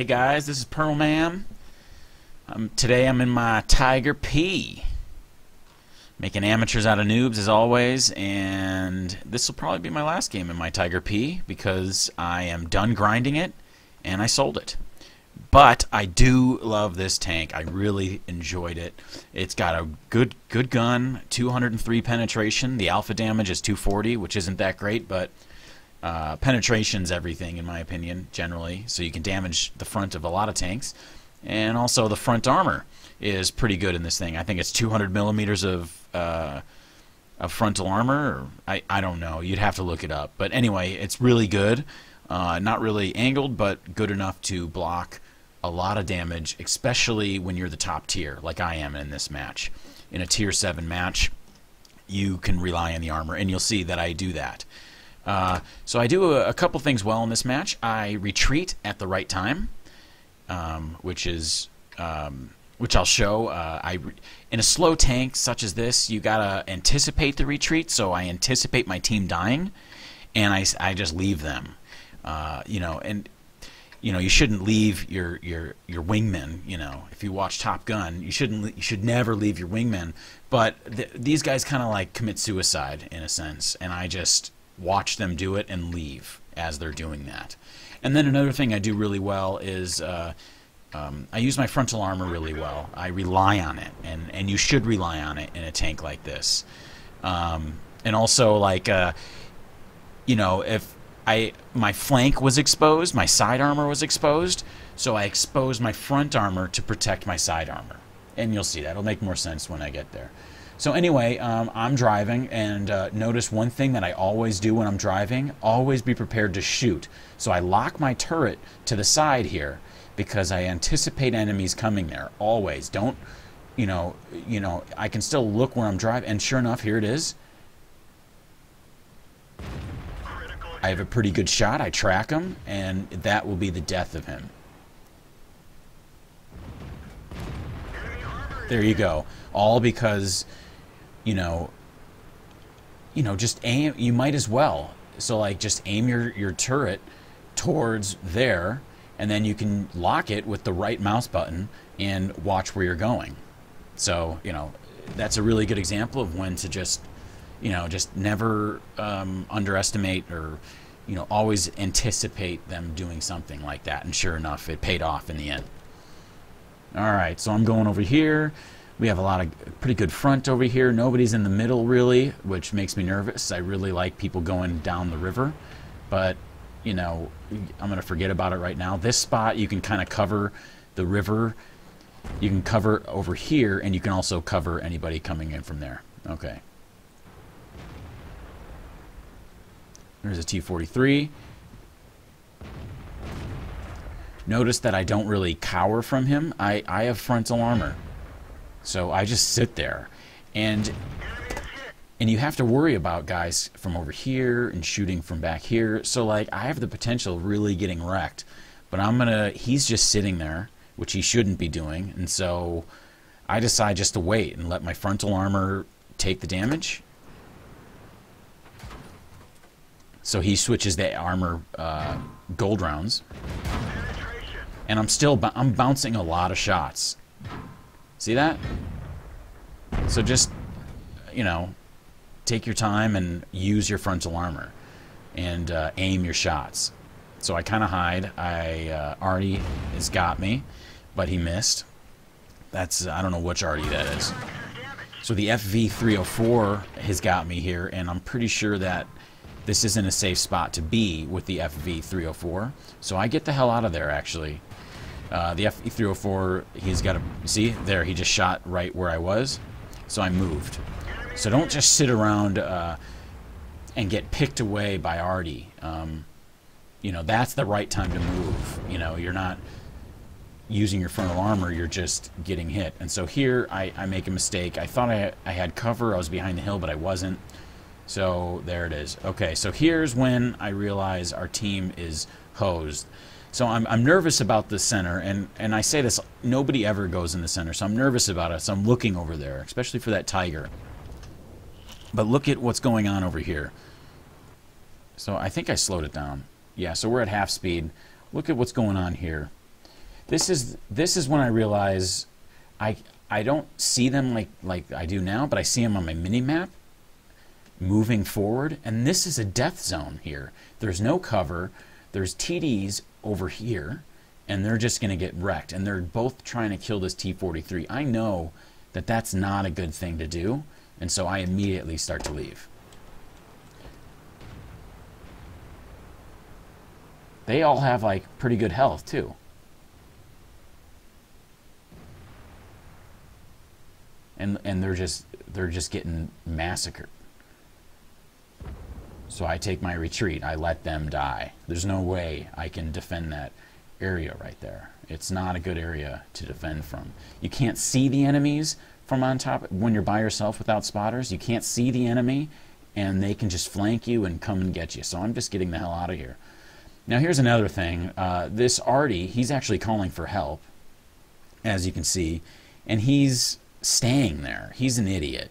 Hey guys, this is Pearlmam. Today I'm in my Tiger P. Making amateurs out of noobs as always, and this will probably be my last game in my Tiger P because I am done grinding it and I sold it. But I do love this tank. I really enjoyed it. It's got a good gun, 203 penetration. The alpha damage is 240, which isn't that great, but penetration's everything in my opinion, generally. So you can damage the front of a lot of tanks. And also the front armor is pretty good in this thing. I think it's 200 millimeters of frontal armor. Or I don't know. You'd have to look it up. But anyway, it's really good. Not really angled, but good enough to block a lot of damage, especially when you're the top tier, like I am in this match. In a tier 7 match, you can rely on the armor, and you'll see that I do that. So I do a couple things well in this match. I retreat at the right time, which I'll show. In a slow tank such as this, you gotta anticipate the retreat. So I anticipate my team dying, and I just leave them. You shouldn't leave your wingmen. If you watch Top Gun, you should never leave your wingmen. But these guys kind of like commit suicide in a sense, and I just watch them do it and leave as they're doing that. And then another thing I do really well is I use my frontal armor really well. I rely on it, and you should rely on it in a tank like this. And also, like, if my flank was exposed, my side armor was exposed, so I exposed my front armor to protect my side armor. And you'll see that. It'll make more sense when I get there. So anyway, I'm driving, and notice one thing that I always do when I'm driving, always be prepared to shoot. So I lock my turret to the side here because I anticipate enemies coming there. Always. Don't, I can still look where I'm driving, and sure enough, here it is. I have a pretty good shot. I track him, and that will be the death of him. There you go. All because, just aim. You might as well. So, like, just aim your turret towards there, and then you can lock it with the right mouse button and watch where you're going. So, that's a really good example of when to just never underestimate or, always anticipate them doing something like that. And sure enough, it paid off in the end. All right, so I'm going over here. We have a lot of pretty good front over here. Nobody's in the middle, really, which makes me nervous. I really like people going down the river. But, I'm going to forget about it right now. This spot, you can kind of cover the river. You can cover over here, and you can also cover anybody coming in from there. Okay. There's a T-43. Notice that I don't really cower from him. I have frontal armor. So I just sit there. And you have to worry about guys from over here and shooting from back here. So, like, I have the potential of really getting wrecked. But he's just sitting there, which he shouldn't be doing. And so I decide just to wait and let my frontal armor take the damage. So he switches the armor gold rounds. And I'm bouncing a lot of shots. See that? So just, take your time and use your frontal armor and aim your shots. So I kind of hide. Artie has got me, but he missed. I don't know which Artie that is. So the FV304 has got me here, and I'm pretty sure that this isn't a safe spot to be with the FV304. So I get the hell out of there, actually. The FV304, he's got to... See? There, he just shot right where I was. So I moved. So don't just sit around and get picked away by Artie. That's the right time to move. You're not using your frontal armor, you're just getting hit. And so here, I make a mistake. I thought I had cover. I was behind the hill, but I wasn't. So there it is. Okay, so here's when I realize our team is hosed. So I'm nervous about the center, and I say this, nobody ever goes in the center, so I'm nervous about it. So I'm looking over there, especially for that tiger. But look at what's going on over here. So I think I slowed it down. Yeah, so we're at half speed. Look at what's going on here. This is when I realize I don't see them like I do now, but I see them on my mini map moving forward, and this is a death zone here. There's no cover. There's TDs over here, and they're just going to get wrecked, and they're both trying to kill this T-43. I know that that's not a good thing to do, and so I immediately start to leave. They all have like pretty good health too. And they're just getting massacred. So I take my retreat. I let them die. There's no way I can defend that area right there. It's not a good area to defend from. You can't see the enemies from on top. When you're by yourself without spotters, you can't see the enemy, and they can just flank you and come and get you. So I'm just getting the hell out of here. Now here's another thing. This Artie, he's actually calling for help, as you can see, and he's staying there. He's an idiot.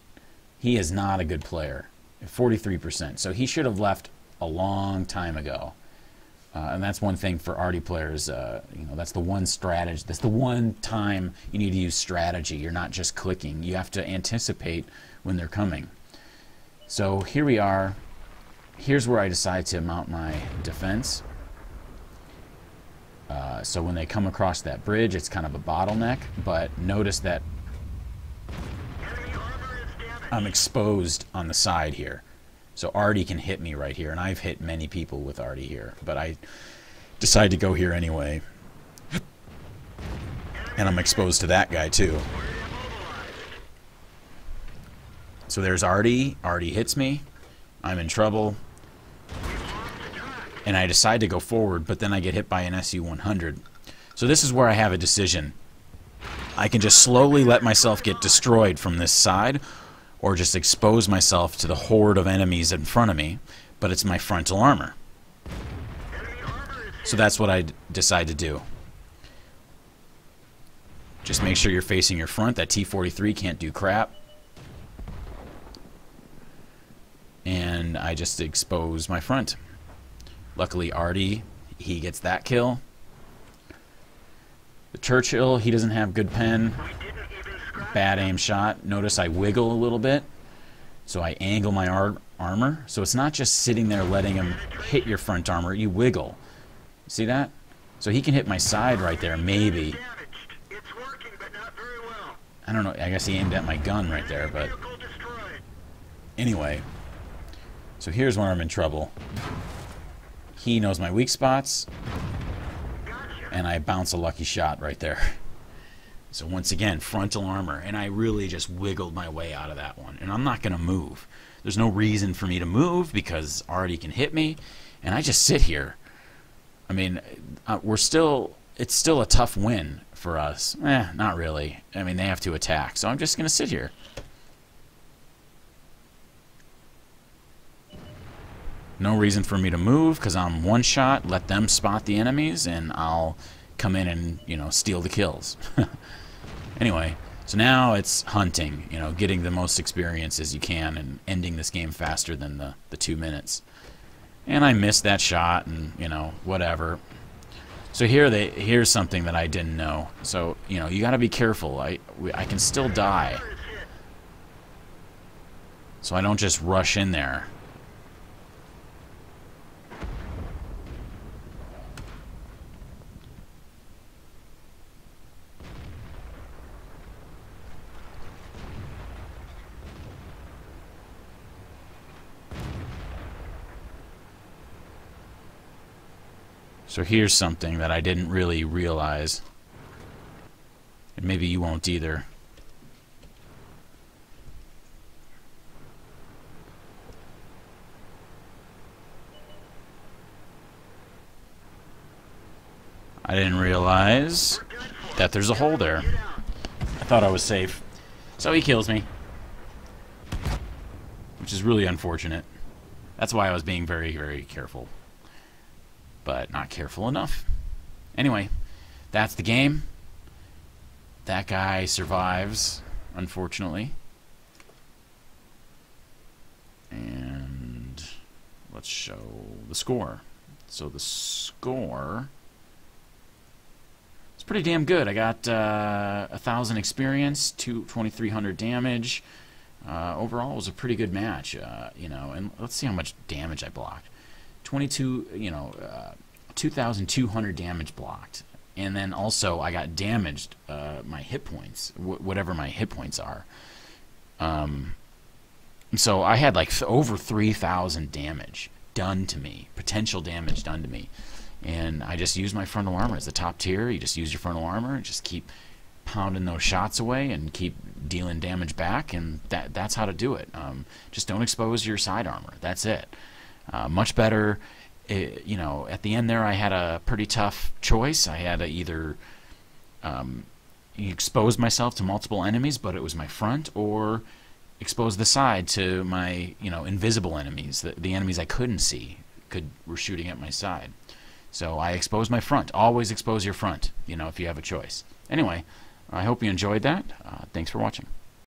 He is not a good player. 43%. So he should have left a long time ago. And that's one thing for Artie players. You know, that's the one strategy. That's the one time you need to use strategy. You're not just clicking. You have to anticipate when they're coming. So here we are. Here's where I decide to mount my defense. So when they come across that bridge, it's kind of a bottleneck. But notice that I'm exposed on the side here. So Artie can hit me right here, and I've hit many people with Artie here, but I decide to go here anyway. And I'm exposed to that guy too. So there's Artie. Artie hits me. I'm in trouble. And I decide to go forward, but then I get hit by an SU-100. So this is where I have a decision. I can just slowly let myself get destroyed from this side, or just expose myself to the horde of enemies in front of me, but it's my frontal armor. So that's what I decide to do. Just make sure you're facing your front. That T-43 can't do crap. And I just expose my front. Luckily, Artie, he gets that kill. The Churchill, he doesn't have good pen. Bad aim shot. Notice I wiggle a little bit, so I angle my armor. So it's not just sitting there letting him hit your front armor. You wiggle. See that? So he can hit my side right there, maybe. I don't know. I guess he aimed at my gun right there, but anyway. So here's where I'm in trouble. He knows my weak spots, and I bounce a lucky shot right there. So once again, frontal armor, and I really just wiggled my way out of that one. And I'm not going to move. There's no reason for me to move because Artie can hit me, and I just sit here. I mean, it's still a tough win for us. Not really. I mean, they have to attack, so I'm just going to sit here. No reason for me to move because I'm one shot, let them spot the enemies, and I'll come in and, you know, steal the kills. Anyway, so now it's hunting, you know, getting the most experience as you can and ending this game faster than the 2 minutes. And I missed that shot and, you know, whatever. So here's something that I didn't know. So, you know, you got to be careful. I can still die. So I don't just rush in there. So here's something that I didn't really realize, and maybe you won't either. I didn't realize that there's a hole there. I thought I was safe. So he kills me, which is really unfortunate. That's why I was being very, very careful. But not careful enough. Anyway, that's the game. That guy survives, unfortunately. And let's show the score. So the score is pretty damn good. I got 1,000 experience, 2,300 damage. Overall, it was a pretty good match, you know. And let's see how much damage I blocked. 2,200 damage blocked. And then also I got damaged, my hit points, whatever my hit points are. So I had like over 3,000 damage done to me, potential damage done to me. And I just used my frontal armor as the top tier. You just use your frontal armor and just keep pounding those shots away and keep dealing damage back, and that's how to do it. Just don't expose your side armor. That's it. Much better. You know, at the end there, I had a pretty tough choice. I had to either expose myself to multiple enemies, but it was my front, or expose the side to my, you know, invisible enemies, the enemies I couldn't see were shooting at my side. So I exposed my front. Always expose your front, you know, if you have a choice. Anyway, I hope you enjoyed that. Thanks for watching.